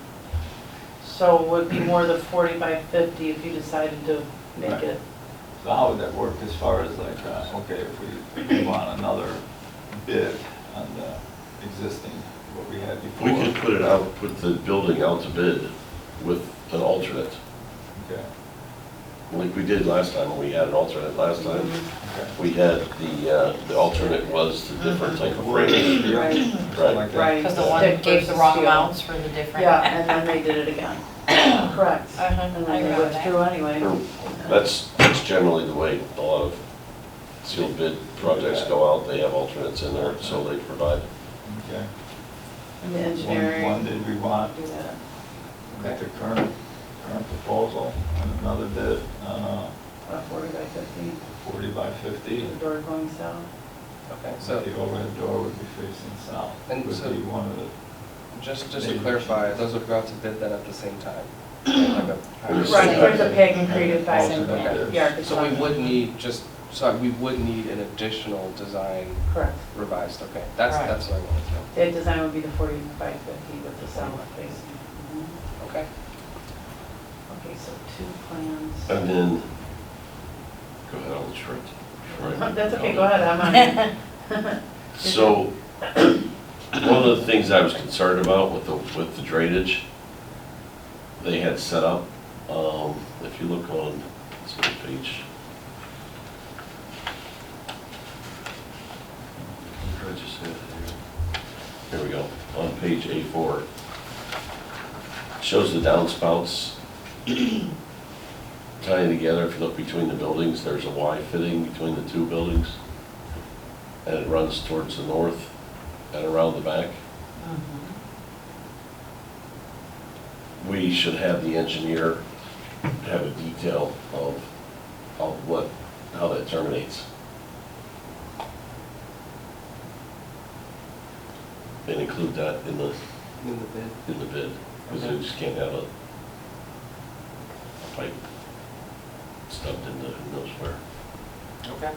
So would be more the 40 by 50 if you decided to make Right. it. So how would that work as far as like, okay, if we want another bid on the existing, what we had before? We could put it out, put the building out to bid with an alternate, Okay, like we did last time, when we had an alternate last time. okay. We had the alternate was the different type of Wood, frame. steel, Right. something like that. Right. Because the one Stick gave the versus wrong steel. amounts for the different. Yeah, and then they did it again. Correct. Uh-huh, And I then they remember withdrew anyway. That's generally the way a lot of sealed bid projects go out, they have alternates in there, so they provide. Okay. And the One engineering. did we want, Do that. make the current proposal, and another bid, 40 by 50, 40 by 50. the door going south. Okay, So so the overhead door would be facing south. And Would so- be one of the, just to clarify, those would go out to bid then at the same time? Like a- Right, there's a peg and created by Okay. the architect. So we would need we would need an additional design Correct. revised, okay? That's Right. what I wanted to know. That design would be the 40 by 50 with the south facing. Mhm. Okay. Okay, so two plans. And then, go ahead, I'll short. Right. That's okay, go ahead, I'm on. So, one of the things I was concerned about with the drainage, they had set up, if you look on, let's see what page. Where did I just say it? Here we go, on page A4. Shows the downspouts tying together. If you look between the buildings, there's a Y fitting between the two buildings. And it runs towards the north and around the back. We should have the engineer have a detail of how that terminates. And include that in the bid, because Okay. we just can't have a pipe stubbed into who knows where. Okay.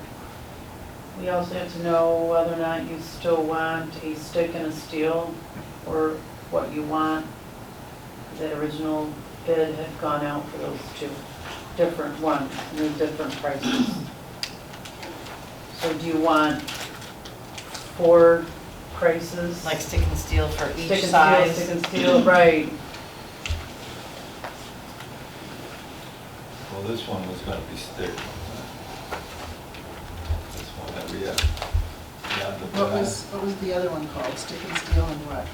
We also have to know whether or not you still want a stick and a steel, or what you want. That original bid had gone out for those two different ones, and they're different prices. So do you want 4 prices? Like stick and steel for each Stick and size? steel, stick and steel, right. Well, this one was gonna be stick. This one that we have. Yeah, What was the other one called? Stick and steel and what?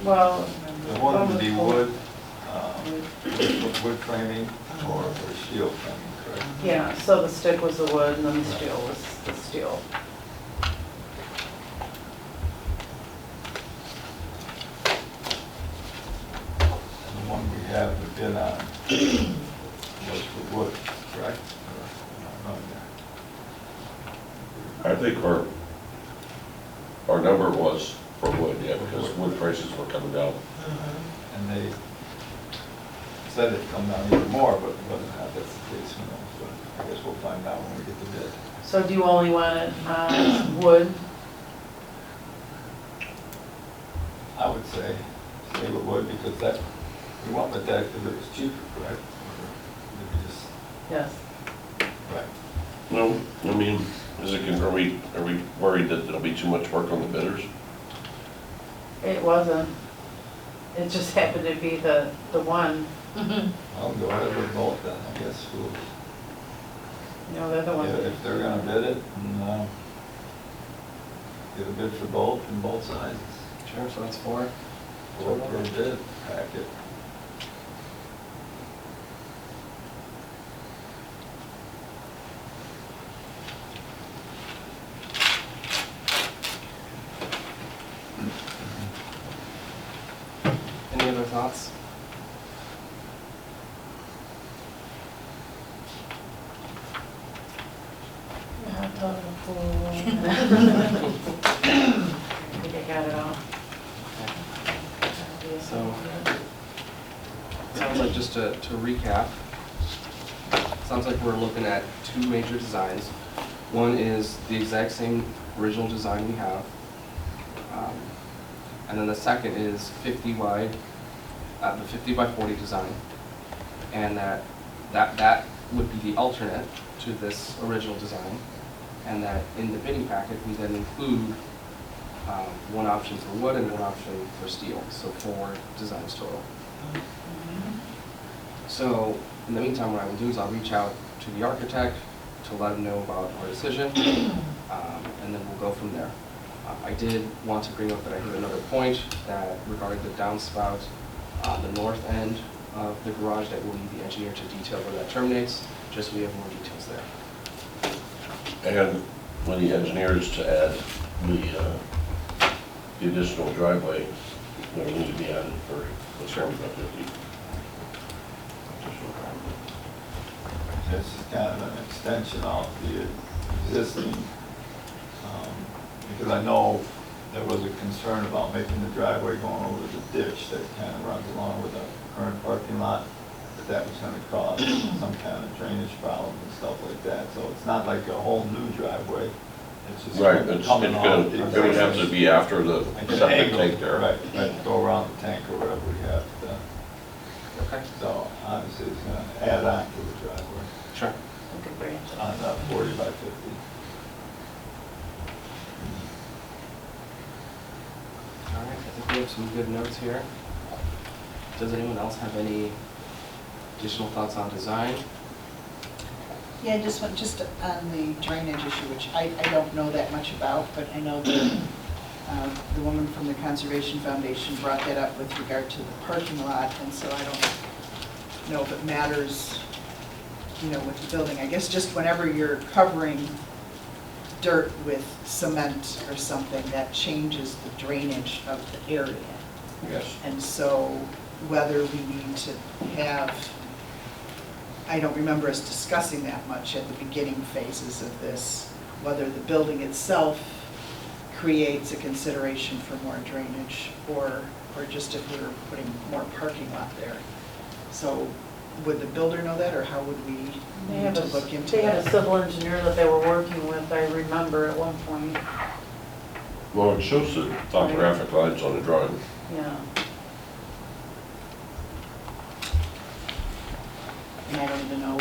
Well, The one would be wood, Wood. wood framing or steel framing, correct? yeah, so the stick was the wood and then the steel was the steel. And the one we have the bid on was for wood, correct? Or, no, I think our number was for wood, yeah, because wood prices were coming down. And they said it'd come down even more, but whether or not that's the case, who knows? But I guess we'll find out when we get the bid. So do you only want it wood? I would say stay with wood because that, we went with that because it was cheaper, correct? Or did we just, Yes. right? No, I mean, are we worried that there'll be too much work on the bidders? It wasn't. It just happened to be the one, I'll go ahead with both then, I guess. We'll, you know, the other one. if they're gonna bid it, and, get a bid for both and both sizes. Sure, so that's 4. Or per bid packet. Any other thoughts? Hot tub and a pool. I think I got it all. So, sounds like just to recap, sounds like we're looking at 2 major designs. One is the exact same original design we have. And then the second is 50 wide, the 50 by 40 design. And that would be the alternate to this original design. And that in the bidding packet, we then include one option for wood and one option for steel, so 4 designs total. So in the meantime, what I will do is I'll reach out to the architect to let him know about our decision, and then we'll go from there. I did want to bring up that I hit another point that regarding the downspout on the north end of the garage, that we'll need the engineer to detail where that terminates, just so we have more details there. And when the engineers to add the additional driveway, will need to be added for the chairman of 50. Additional driveway. This is kind of an extension of the existing, because I know there was a concern about making the driveway going over the ditch that kind of runs along with the current parking lot, that was gonna cause some kind of drainage problem and stuff like that. So it's not like a whole new driveway. It's just Right, it's coming off. it would have to be after the Like an septic angle, tank there. Right, go around the tank or whatever we have. Okay. So obviously it's gonna add on to the driveway. Sure. Okay, Great. on 40 by 50. All right, I think we have some good notes here. Does anyone else have any additional thoughts on design? Yeah, just on the drainage issue, which I don't know that much about, but I know that the woman from the Conservation Foundation brought that up with regard to the parking lot, and so I don't know if it matters, you know, with the building. I guess just whenever you're covering dirt with cement or something, that changes the drainage of the area. Yes. And so whether we need to have, I don't remember us discussing that much at the beginning phases of this, whether the building itself creates a consideration for more drainage, or just if we were putting more parking lot there. So would the builder know that, or how would we They need had to look into They had a that? civil engineer that they were working with, I remember at one point, Well, it shows the topographic lines on the drawing. yeah. And I don't even know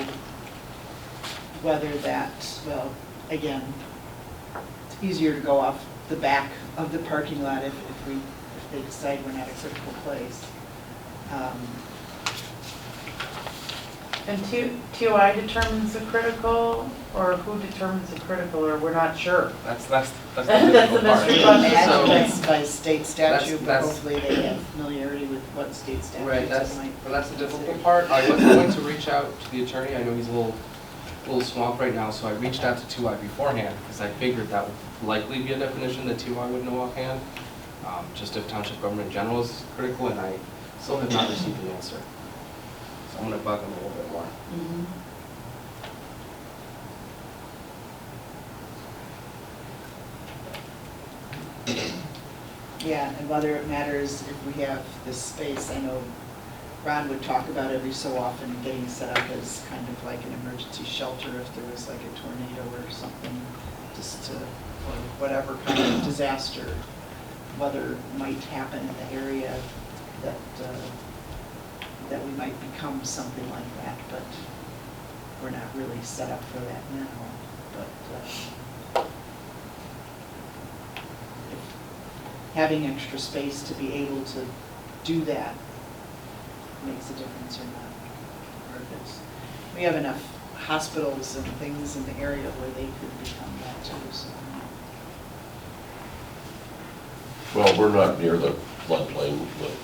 whether that, well, again, it's easier to go off the back of the parking lot if they decide we're not a critical place. And TOI determines the critical, or who determines the critical, or we're not sure? That's the That's the difficult part. mystery I about this. So- imagine that's by state statute, but That's- hopefully they have familiarity with what state statutes Right, it that's, might. well, that's the difficult part. I was going to reach out to the attorney. I know he's a little swamped right now, so I reached out to 2I beforehand, because I figured that would likely be a definition that 2I would know offhand. Just if township government in general is critical, and I still have not received an answer. So I'm gonna bug him a little bit more. Mhm. Yeah, and whether it matters if we have this space, I know Ron would talk about every so often getting set up as kind of like an emergency shelter if there was like a tornado or something, just to, or whatever kind of disaster, whether might happen in the area that, that we might become something like that, but we're not really set up for that now. But if having extra space to be able to do that makes a difference or not. Or if it's, we have enough hospitals and things in the area where they could become that too, so. Well, we're not near the floodplain with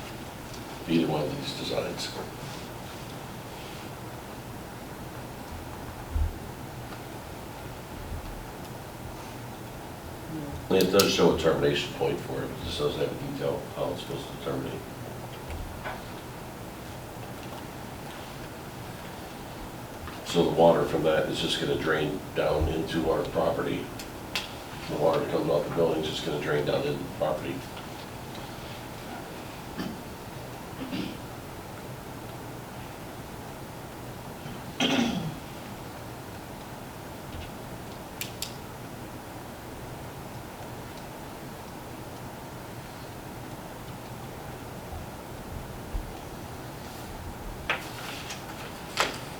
either one of these designs. And it does show a termination point for it, but this doesn't have a detail how it's supposed to terminate. So the water from that is just gonna drain down into our property. The water that comes off the building is just gonna drain down into the property.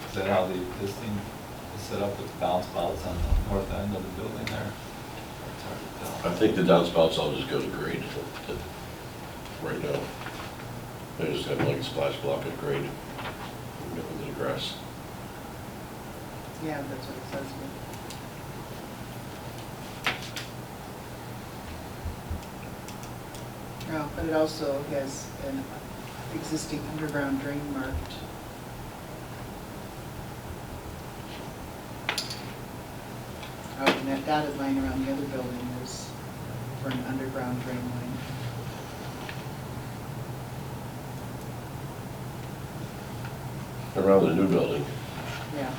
Is that how the existing is set up with downspouts on the north end of the building there? It's hard to tell. I think the downspouts all just go to grade right now. They just have like a splash block at grade, go into the grass. Yeah, that's what it says here. Oh, but it also has an existing underground drain marked. Oh, and that dotted line around the other building is for an underground drain line. Around the new building, Yeah.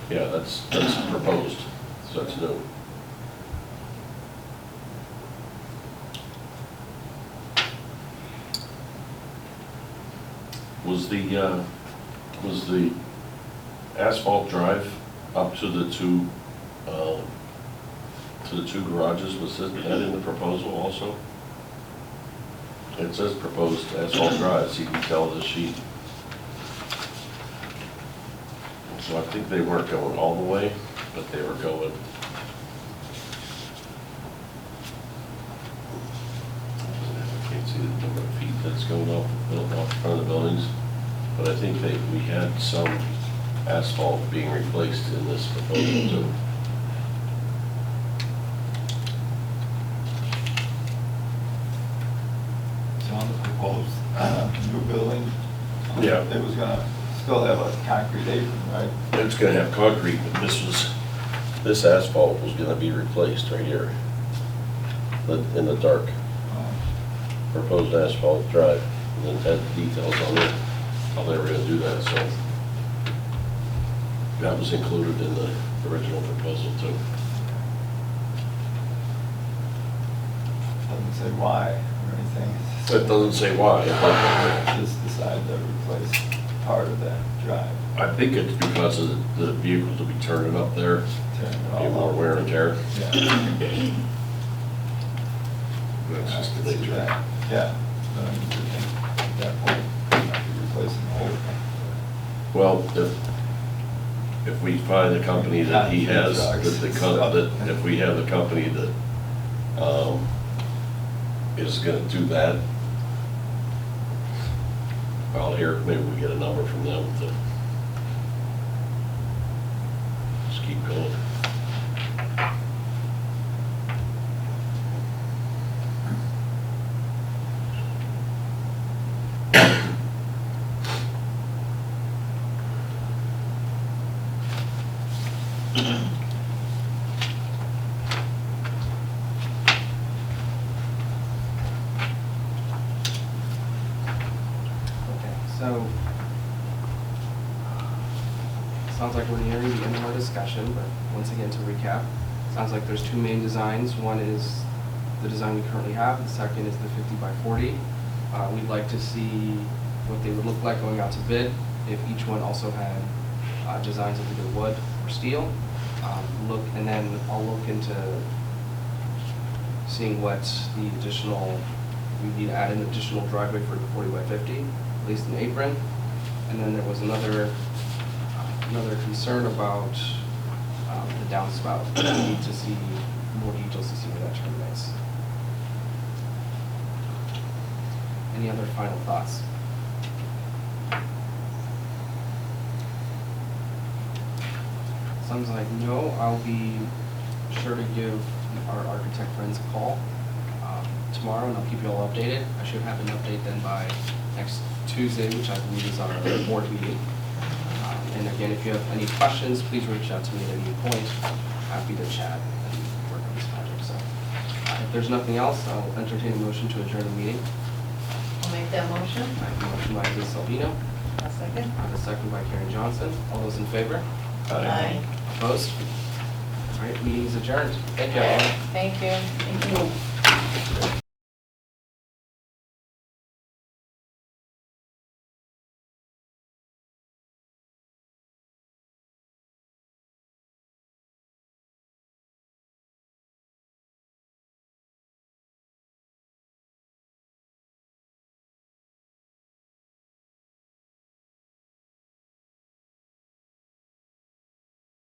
yeah, that's proposed, so that's new. Was the asphalt drive up to the two garages, was that in the proposal also? It says proposed asphalt drive, see detail of the sheet. So I think they weren't going all the way. but they were going. I can't see the number of feet that's going off in front of the buildings, but I think we had some asphalt being replaced in this proposal too. So on the proposed new building, Yeah. it was gonna still have a concrete apron, right? It's gonna have concrete, but this asphalt was gonna be replaced right here. In the dark, proposed asphalt drive, and then had details on it, how they were gonna do that, so. That was included in the original proposal too. Doesn't say why or anything. It doesn't say why. Just decided to replace part of that drive, I think it's because of the vehicles will be turning up there, tearing it be all more out. wear and tear. Yeah. That's I just can the see nature. that. Yeah. But I mean, you think at that point, you might be replacing the whole thing. Well, if we find a company that he has, that if we have a company that, is gonna do that, well, here, maybe we get a number from them to just keep going. Okay, so, sounds like we're nearing the end of our discussion, but once again, to recap, sounds like there's two main designs. One is the design we currently have, the second is the 50 by 40. We'd like to see what they would look like going out to bid, if each one also had designs of either wood or steel. And then I'll look into seeing what the additional, we need to add an additional driveway for the 40 by 50, at least an apron. And then there was another concern about the downspout. We need to see more details to see where that terminates. Any other final thoughts? Sounds like no. I'll be sure to give our architect friends a call tomorrow, and I'll keep you all updated. I should have an update then by next Tuesday, which I believe is our board meeting. And again, if you have any questions, please reach out to me at any point. Happy to chat and work on this project. So if there's nothing else, I'll entertain a motion to adjourn the meeting. I'll make that motion. I have a motion by Liz Salvino, A second. a second by Karen Johnson. All those in favor? Aye. Opposed? All right, meeting's adjourned. Thank you, everyone. Thank you. Thank you.